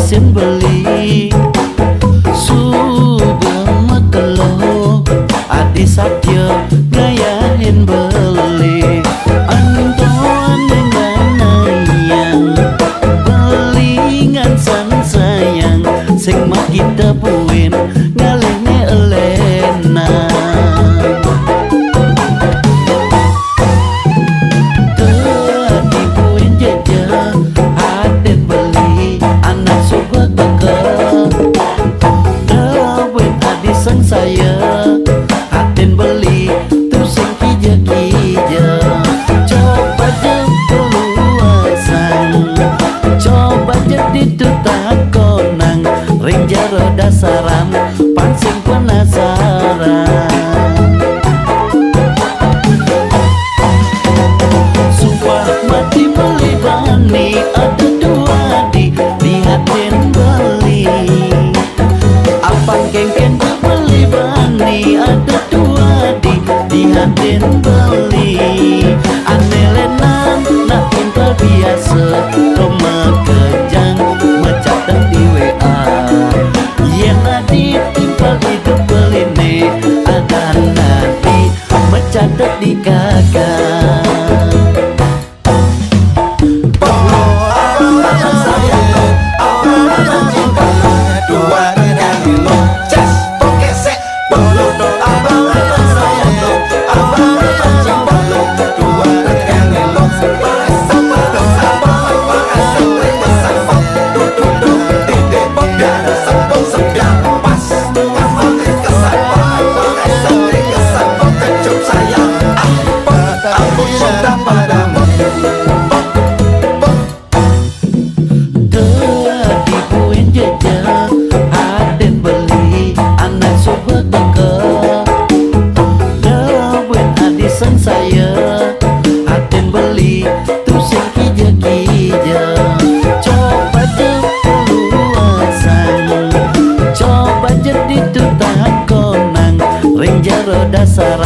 sen beli subeng makelo adi satya ngayahin beli antoan dengan ayang belingan san sayang sing mak kita puin ngalihne elena tadi puin jaja aden beli anak sobat bakal dawet adi sang saya aden beli terus sing kija-kija coba jempoluasan coba jadi tutak konang ring jaro dasaran pancing penasaran sumpah mati beli bani ada dua di hatin beli apang kengken beli bani ada dua di hatin beli anelenan nak pintar biasa rumah kejang mencatat di WA yang tadi timpal hidup beline ada nanti mencatat di kakak saya aden beli terus yang kija-kija coba jempoluasan coba jadi tutak konang ring jaro dasaran